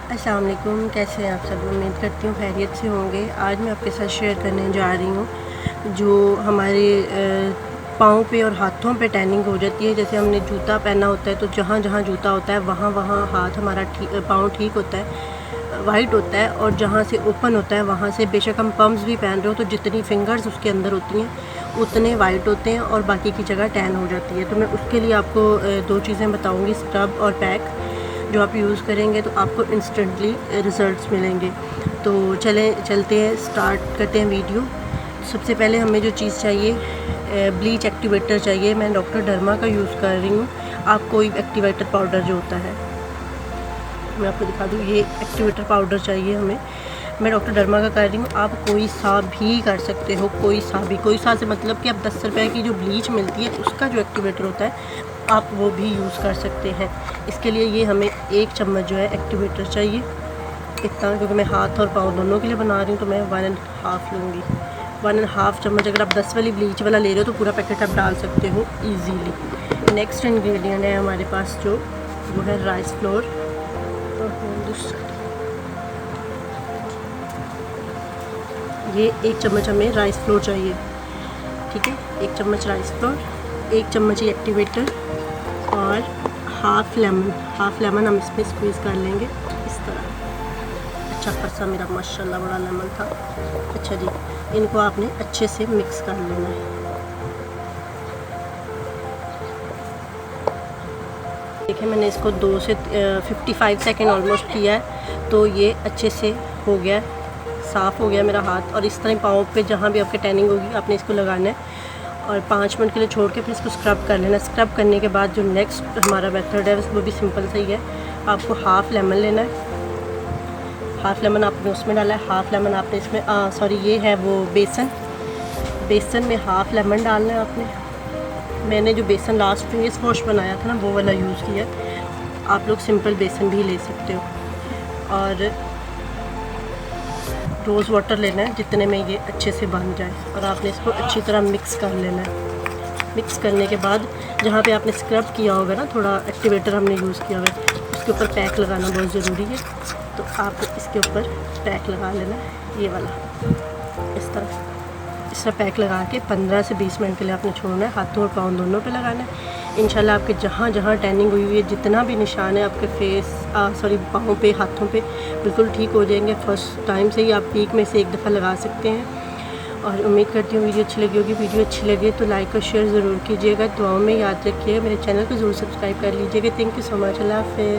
अस्सलाम वालेकुम, कैसे हैं आप सब। उम्मीद करती हूँ खैरियत से होंगे। आज मैं आपके साथ शेयर करने जा रही हूँ जो हमारे पाँव पे और हाथों पे टैनिंग हो जाती है। जैसे हमने जूता पहना होता है तो जहाँ जहाँ जूता होता है वहाँ वहाँ हाथ हमारा पाँव ठीक होता है, वाइट होता है। और जहाँ से ओपन होता है वहाँ से बेशक हम पम्प्स भी पहन रहे हो तो जितनी फिंगर्स उसके अंदर होती हैं उतने वाइट होते हैं और बाकी की जगह टैन हो जाती है। तो मैं उसके लिए आपको दो चीज़ें बताऊँगी, स्क्रब और पैक, जो आप यूज़ करेंगे तो आपको इंस्टेंटली रिज़ल्ट्स मिलेंगे। तो चलते हैं, स्टार्ट करते हैं वीडियो। सबसे पहले हमें जो चीज़ चाहिए, ब्लीच एक्टिवेटर चाहिए। मैं डॉक्टर डर्मा का यूज़ कर रही हूँ। आप कोई एक्टिवेटर पाउडर जो होता है, मैं आपको दिखा दूँ, ये एक्टिवेटर पाउडर चाहिए हमें। मैं डॉक्टर डर्मा का कर रही हूँ, आप कोई सा भी कर सकते हो। कोई सा से मतलब कि आप 10 रुपये की जो ब्लीच मिलती है उसका जो एक्टिवेटर होता है आप वो भी यूज़ कर सकते हैं। इसके लिए ये हमें 1 चम्मच जो है एक्टिवेटर चाहिए, इतना, क्योंकि मैं हाथ और पाँव दोनों के लिए बना रही हूँ तो मैं 1.5 लूँगी। 1.5 चम्मच। अगर आप 10 वाली ब्लीच वाला ले रहे हो तो पूरा पैकेट आप डाल सकते हो ईज़िली। नेक्स्ट इंग्रेडिएंट है हमारे पास जो, वो है राइस फ्लोर। ये 1 चम्मच हमें राइस फ्लोर चाहिए, ठीक है। 1 चम्मच राइस फ्लोर, 1 चम्मच ही एक्टिवेटर और हाफ़ लेमन हम इसमें स्क्वीज़ कर लेंगे इस तरह। अच्छा खासा मेरा माशाल्लाह बड़ा लेमन था। अच्छा जी, इनको आपने अच्छे से मिक्स कर लेना है। देखिए मैंने इसको 2 से 55 सेकेंड ऑलमोस्ट किया है तो ये अच्छे से हो गया, साफ़ हो गया मेरा हाथ। और इस तरह पाँव पे जहाँ भी आपके टैनिंग होगी आपने इसको लगाना है और 5 मिनट के लिए छोड़ के फिर इसको स्क्रब कर लेना। स्क्रब करने के बाद जो नेक्स्ट हमारा मेथड है वो भी सिंपल सा ही है। आपको हाफ़ लेमन लेना है, हाफ़ लेमन आपने उसमें डाला है, हाफ़ लेमन आपने इसमें सॉरी ये है वो बेसन में हाफ़ लेमन डालना है आपने। मैंने जो बेसन लास्ट फेस वॉश बनाया था ना वो वाला यूज़ किया। आप लोग सिंपल बेसन भी ले सकते हो। और रोज़ वाटर लेना है जितने में ये अच्छे से बन जाए और आपने इसको अच्छी तरह मिक्स कर लेना है। मिक्स करने के बाद जहाँ पे आपने स्क्रब किया होगा ना, थोड़ा एक्टिवेटर हमने यूज़ किया होगा, उसके ऊपर पैक लगाना बहुत ज़रूरी है। तो आप इसके ऊपर पैक लगा लेना है, ये वाला इस तरह पैक लगा के 15 से 20 मिनट के लिए आपने छोड़ना है। हाथों और पाँव दोनों पे लगाना है। इंशाल्लाह आपके जहाँ जहाँ टैनिंग हुई हुई है, जितना भी निशान है आपके पाँव पे, हाथों पे, बिल्कुल ठीक हो जाएंगे। फर्स्ट टाइम से ही आप वीक में से 1 दफ़ा लगा सकते हैं। और उम्मीद करती हूँ वीडियो अच्छी लगी होगी। वीडियो अच्छी लगे तो लाइक और शेयर ज़रूर कीजिएगा। दुआओं में याद रखिएगा। मेरे चैनल को ज़रूर सब्सक्राइब कर लीजिएगा। Thank you so much. Allah हाफ़िज़।